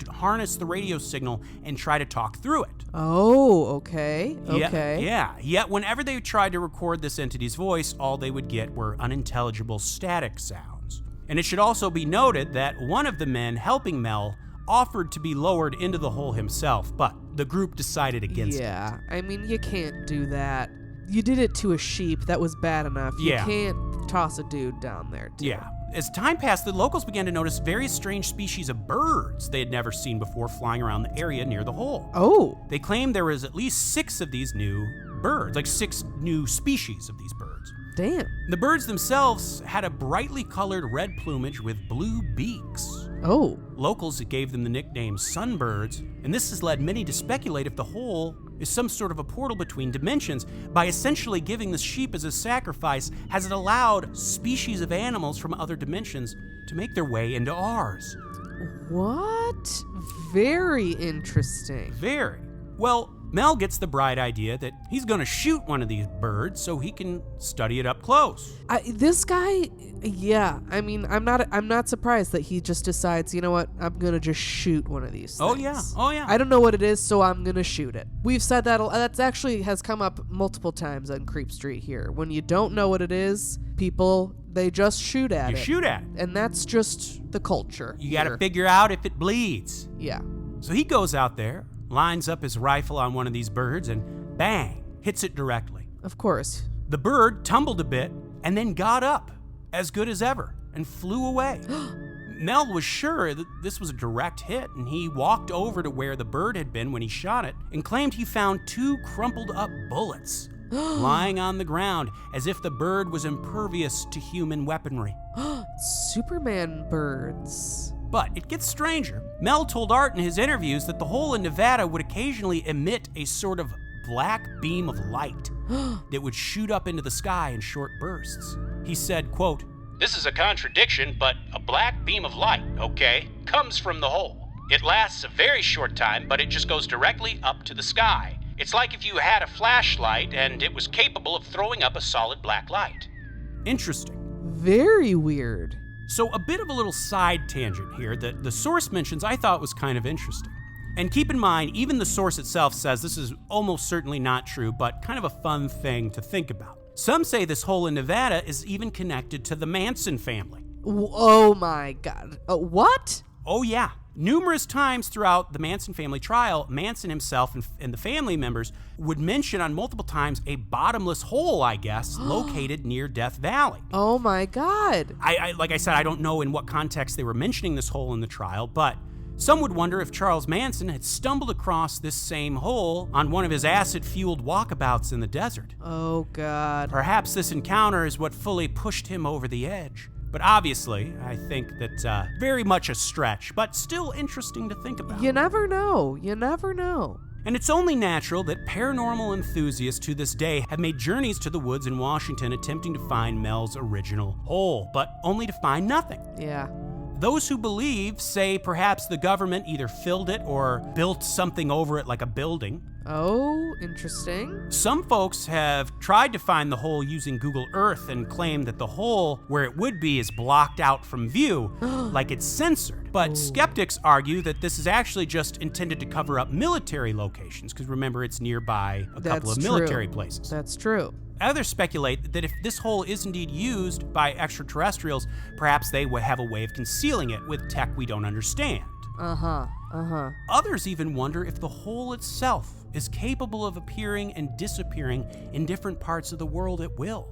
Speaker 1: harness the radio signal and try to talk through it.
Speaker 3: Oh, okay. Okay.
Speaker 1: Yeah. Yet whenever they tried to record this entity's voice, all they would get were unintelligible static sounds. And it should also be noted that one of the men helping Mel offered to be lowered into the hole himself, but the group decided against it.
Speaker 3: Yeah, I mean, you can't do that. You did it to a sheep. That was bad enough. You
Speaker 1: Yeah.
Speaker 3: can't toss a dude down there, too.
Speaker 1: Yeah. as time passed, the locals began to notice various strange species of birds they had never seen before flying around the area near the hole.
Speaker 3: Oh.
Speaker 1: They claimed there was at least 6 of these new birds, like 6 new species of these birds.
Speaker 3: Damn.
Speaker 1: The birds themselves had a brightly colored red plumage with blue beaks.
Speaker 3: Oh.
Speaker 1: Locals gave them the nickname sunbirds, and this has led many to speculate if the hole is some sort of a portal between dimensions. By essentially giving the sheep as a sacrifice, has it allowed species of animals from other dimensions to make their way into ours.
Speaker 3: What? Very interesting.
Speaker 1: Very. Well, Mel gets the bright idea that he's going to shoot one of these birds so he can study it up close.
Speaker 3: This guy, yeah. I mean, I'm not surprised that he just decides, you know what, I'm going to just shoot one of these things.
Speaker 1: Oh yeah.
Speaker 3: I don't know what it is, so I'm going to shoot it. We've said that actually has come up multiple times on Creep Street here. When you don't know what it is, people, they just shoot at it.
Speaker 1: You shoot at it.
Speaker 3: And that's just the culture.
Speaker 1: You got to figure out if it bleeds.
Speaker 3: Yeah.
Speaker 1: So he goes out there, lines up his rifle on one of these birds, and bang, hits it directly.
Speaker 3: Of course.
Speaker 1: The bird tumbled a bit and then got up, as good as ever, and flew away. Mel was sure that this was a direct hit, and he walked over to where the bird had been when he shot it and claimed he found 2 crumpled up bullets lying on the ground, as if the bird was impervious to human weaponry.
Speaker 3: Superman birds.
Speaker 1: But it gets stranger. Mel told Art in his interviews that the hole in Nevada would occasionally emit a sort of black beam of light that would shoot up into the sky in short bursts. He said, quote, "This is a contradiction, but a black beam of light, okay, comes from the hole. It lasts a very short time, but it just goes directly up to the sky. It's like if you had a flashlight and it was capable of throwing up a solid black light." Interesting.
Speaker 3: Very weird.
Speaker 1: So a bit of a little side tangent here that the source mentions I thought was kind of interesting. And keep in mind, even the source itself says this is almost certainly not true, but kind of a fun thing to think about. Some say this hole in Nevada is even connected to the Manson family.
Speaker 3: Oh my God. What?
Speaker 1: Oh yeah. Numerous times throughout the Manson family trial, Manson himself and the family members would mention on multiple times a bottomless hole, I guess, located near Death Valley.
Speaker 3: Oh my God.
Speaker 1: I like I said, I don't know in what context they were mentioning this hole in the trial, but some would wonder if Charles Manson had stumbled across this same hole on one of his acid-fueled walkabouts in the desert.
Speaker 3: Oh God.
Speaker 1: Perhaps this encounter is what fully pushed him over the edge. But obviously, I think that very much a stretch, but still interesting to think about.
Speaker 3: You never know. You never know.
Speaker 1: And it's only natural that paranormal enthusiasts to this day have made journeys to the woods in Washington attempting to find Mel's original hole, but only to find nothing.
Speaker 3: Yeah.
Speaker 1: Those who believe say perhaps the government either filled it or built something over it like a building.
Speaker 3: Oh, interesting.
Speaker 1: Some folks have tried to find the hole using Google Earth and claim that the hole where it would be is blocked out from view, like it's censored. But skeptics argue that this is actually just intended to cover up military locations, because remember, it's nearby a couple of military places.
Speaker 3: That's true.
Speaker 1: Others speculate that if this hole is indeed used by extraterrestrials, perhaps they would have a way of concealing it with tech we don't understand. Others even wonder if the hole itself is capable of appearing and disappearing in different parts of the world at will.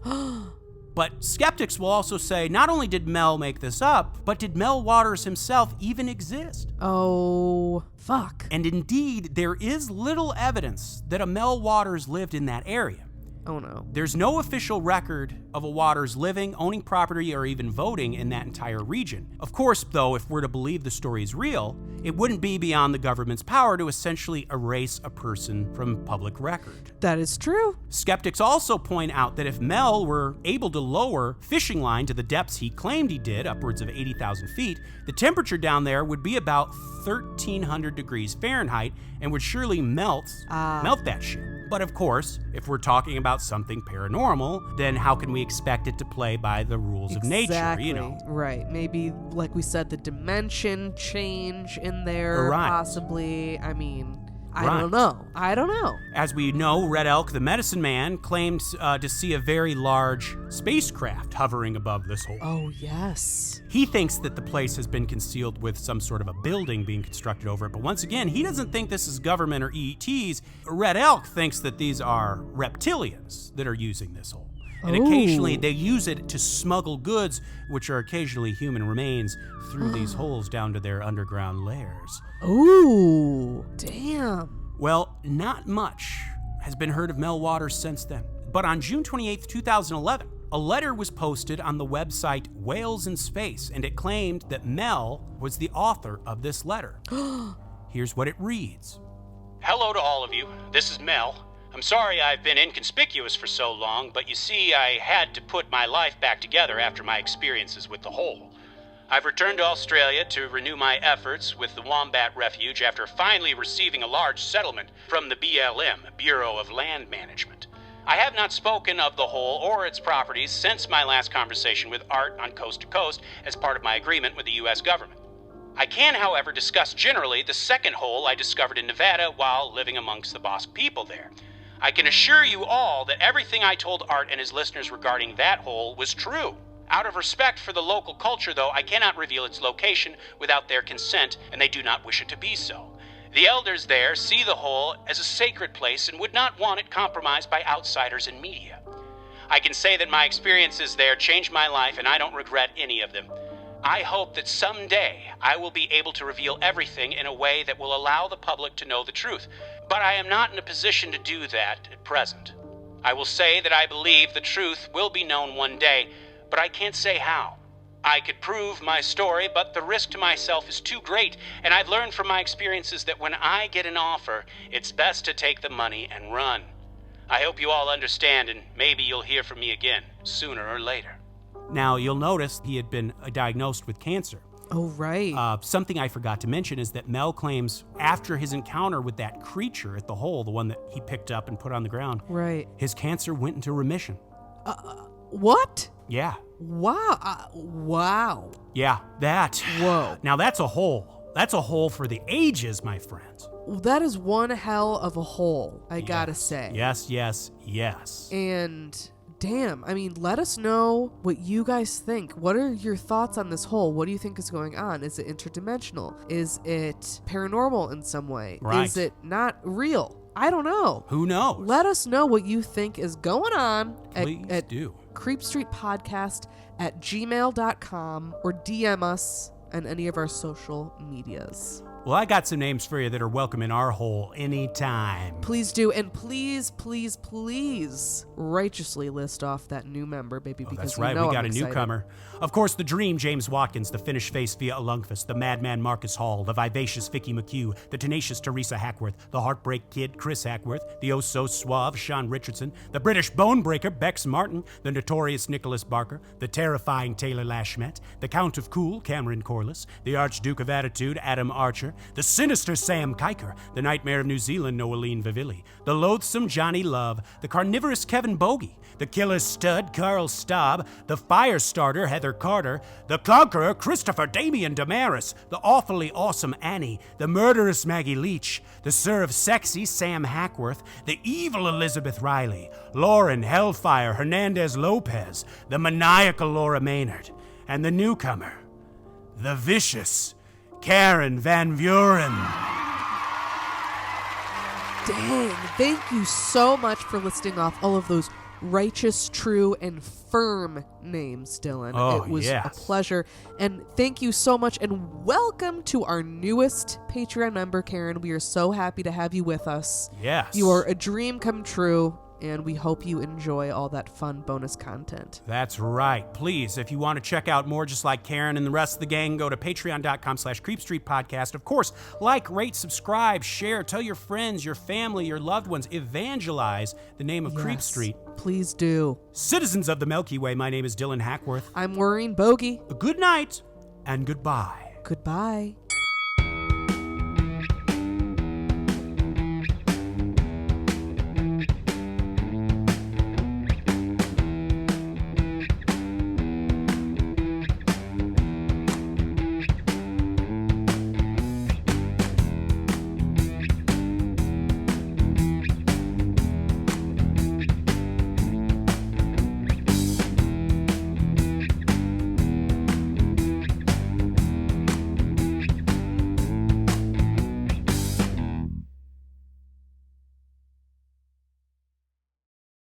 Speaker 1: But skeptics will also say, not only did Mel make this up, but did Mel Waters himself even exist?
Speaker 3: Oh, fuck.
Speaker 1: And indeed, there is little evidence that a Mel Waters lived in that area.
Speaker 3: Oh no.
Speaker 1: There's no official record of a Waters living, owning property, or even voting in that entire region. Of course, though, if we're to believe the story is real, it wouldn't be beyond the government's power to essentially erase a person from public record.
Speaker 3: That is true.
Speaker 1: Skeptics also point out that if Mel were able to lower fishing line to the depths he claimed he did, upwards of 80,000 feet, the temperature down there would be about 1,300 degrees Fahrenheit and would surely melt that shit. But of course, if we're talking about something paranormal, then how can we expect it to play by the rules of nature, you know?
Speaker 3: Right. Maybe, like we said, the dimension change in there, possibly. I mean, I don't know. As
Speaker 1: we know, Red Elk, the medicine man, claimed to see a very large spacecraft hovering above this hole.
Speaker 3: Oh, yes.
Speaker 1: He thinks that the place has been concealed with some sort of a building being constructed over it. But once again, he doesn't think this is government or ETs. Red Elk thinks that these are reptilians that are using this hole. And occasionally they use it to smuggle goods, which are occasionally human remains, through these holes down to their underground lairs.
Speaker 3: Ooh, damn.
Speaker 1: Well, not much has been heard of Mel Waters since then. But on June 28, 2011, a letter was posted on the website Whales in Space, and it claimed that Mel was the author of this letter. Here's what it reads. Hello to all of you. This is Mel. I'm sorry I've been inconspicuous for so long, but you see, I had to put my life back together after my experiences with the hole. I've returned to Australia to renew my efforts with the Wombat Refuge after finally receiving a large settlement from the BLM, Bureau of Land Management. I have not spoken of the hole or its properties since my last conversation with Art on Coast to Coast as part of my agreement with the U.S. government. I can, however, discuss generally the second hole I discovered in Nevada while living amongst the Bosque people there. I can assure you all that everything I told Art and his listeners regarding that hole was true. Out of respect for the local culture, though, I cannot reveal its location without their consent, and they do not wish it to be so. The elders there see the hole as a sacred place and would not want it compromised by outsiders and media. I can say that my experiences there changed my life, and I don't regret any of them. I hope that someday I will be able to reveal everything in a way that will allow the public to know the truth, but I am not in a position to do that at present. I will say that I believe the truth will be known one day, but I can't say how. I could prove my story, but the risk to myself is too great, and I've learned from my experiences that when I get an offer, it's best to take the money and run. I hope you all understand, and maybe you'll hear from me again, sooner or later. Now, you'll notice he had been diagnosed with cancer.
Speaker 3: Oh, right.
Speaker 1: Something I forgot to mention is that Mel claims after his encounter with that creature at the hole, the one that he picked up and put on the ground,
Speaker 3: right,
Speaker 1: his cancer went into remission.
Speaker 3: What?
Speaker 1: Yeah.
Speaker 3: Wow. Wow.
Speaker 1: Yeah, that.
Speaker 3: Whoa.
Speaker 1: Now that's a hole. That's a hole for the ages, my friends.
Speaker 3: That is one hell of a hole, I gotta say.
Speaker 1: Yes, yes, yes.
Speaker 3: And damn, I mean, let us know what you guys think. What are your thoughts on this hole? What do you think is going on? Is it interdimensional? Is it paranormal in some way?
Speaker 1: Right.
Speaker 3: Is it not real? I don't know.
Speaker 1: Who knows?
Speaker 3: Let us know what you think is going on
Speaker 1: Please do.
Speaker 3: creepstreetpodcast@gmail.com or DM us on any of our social medias.
Speaker 1: Well, I got some names for you that are welcome in our hole anytime.
Speaker 3: Please do. And please, please, please righteously list off that new member, baby, because
Speaker 1: that's right.
Speaker 3: You know
Speaker 1: We got
Speaker 3: I'm
Speaker 1: a
Speaker 3: excited.
Speaker 1: newcomer. Of course, the Dream, James Watkins, the Finnish Face via Lundqvist, the Madman Marcus Hall, the Vivacious Vicky McHugh, the Tenacious Teresa Hackworth, the Heartbreak Kid Chris Hackworth, the Oh-So-Suave Sean Richardson, the British Bonebreaker Bex Martin, the Notorious Nicholas Barker, the Terrifying Taylor Lashmet, the Count of Cool Cameron Corliss, the Archduke of Attitude Adam Archer, the Sinister Sam Kiker, the Nightmare of New Zealand Noeline Vivilli, the Loathsome Johnny Love, the Carnivorous Kevin Bogey, the Killer Stud Carl Staub, the Firestarter Heather Carter, the Conqueror Christopher Damian Damaris, the Awfully Awesome Annie, the Murderous Maggie Leach, the Serve Sexy Sam Hackworth, the Evil Elizabeth Riley, Lauren Hellfire Hernandez Lopez, the Maniacal Laura Maynard, and the newcomer, the Vicious Karen Van Vuren.
Speaker 3: Dang, thank you so much for listing off all of those righteous, true, and firm names, Dylan.
Speaker 1: Oh,
Speaker 3: it was
Speaker 1: yes.
Speaker 3: a pleasure. And thank you so much, and welcome to our newest Patreon member, Karen. We are so happy to have you with us.
Speaker 1: Yes.
Speaker 3: You are a dream come true, and we hope you enjoy all that fun bonus content.
Speaker 1: That's right. Please, if you want to check out more just like Karen and the rest of the gang, go to patreon.com/creepstreetpodcast. Of course, like, rate, subscribe, share, tell your friends, your family, your loved ones, evangelize the name of Creep Street.
Speaker 3: Please do.
Speaker 1: Citizens of the Milky Way, my name is Dylan Hackworth.
Speaker 3: I'm Maureen Bogey.
Speaker 1: Good night and goodbye.
Speaker 3: Goodbye.